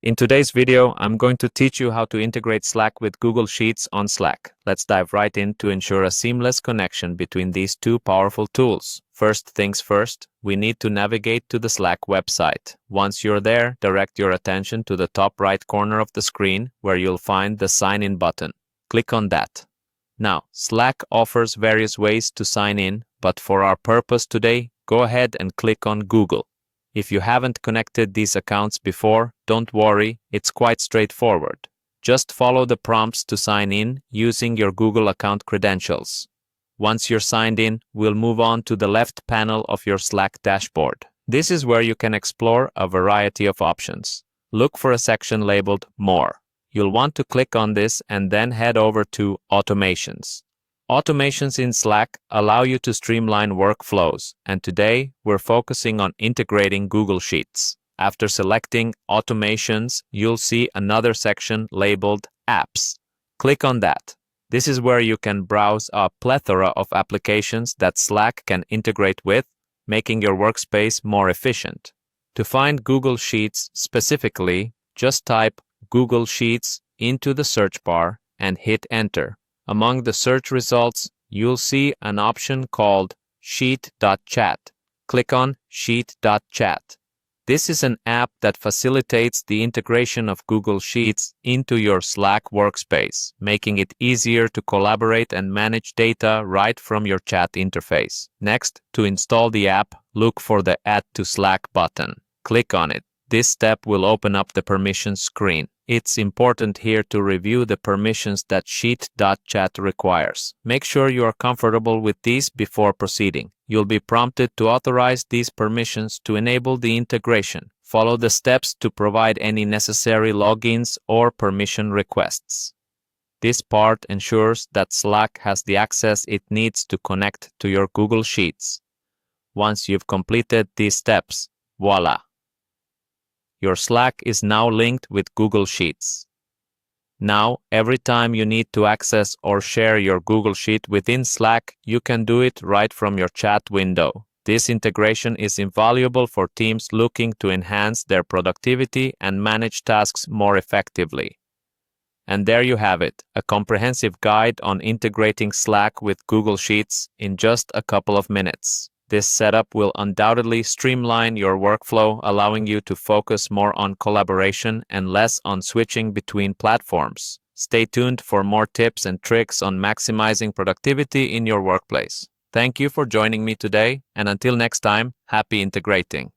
In today's video, I'm going to teach you how to integrate Slack with Google Sheets on Slack. Let's dive right in to ensure a seamless connection between these two powerful tools. First things first, we need to navigate to the Slack website. Once you're there, direct your attention to the top right corner of the screen where you'll find the Sign In button. Click on that. Now, Slack offers various ways to sign in, but for our purpose today, go ahead and click on Google. If you haven't connected these accounts before, don't worry, it's quite straightforward. Just follow the prompts to sign in using your Google account credentials. Once you're signed in, we'll move on to the left panel of your Slack dashboard. This is where you can explore a variety of options. Look for a section labeled More. You'll want to click on this and then head over to Automations. Automations in Slack allow you to streamline workflows, and today we're focusing on integrating Google Sheets. After selecting Automations, you'll see another section labeled Apps. Click on that. This is where you can browse a plethora of applications that Slack can integrate with, making your workspace more efficient. To find Google Sheets specifically, just type Google Sheets into the search bar and hit Enter. Among the search results, you'll see an option called Sheet.chat. Click on Sheet.chat. This is an app that facilitates the integration of Google Sheets into your Slack workspace, making it easier to collaborate and manage data right from your chat interface. Next, to install the app, look for the Add to Slack button. Click on it. This step will open up the permissions screen. It's important here to review the permissions that Sheet.chat requires. Make sure you are comfortable with these before proceeding. You'll be prompted to authorize these permissions to enable the integration. Follow the steps to provide any necessary logins or permission requests. This part ensures that Slack has the access it needs to connect to your Google Sheets. Once you've completed these steps, voila! Your Slack is now linked with Google Sheets. Now, every time you need to access or share your Google Sheet within Slack, you can do it right from your chat window. This integration is invaluable for teams looking to enhance their productivity and manage tasks more effectively. And there you have it, a comprehensive guide on integrating Slack with Google Sheets in just a couple of minutes. This setup will undoubtedly streamline your workflow, allowing you to focus more on collaboration and less on switching between platforms. Stay tuned for more tips and tricks on maximizing productivity in your workplace. Thank you for joining me today, and until next time, happy integrating.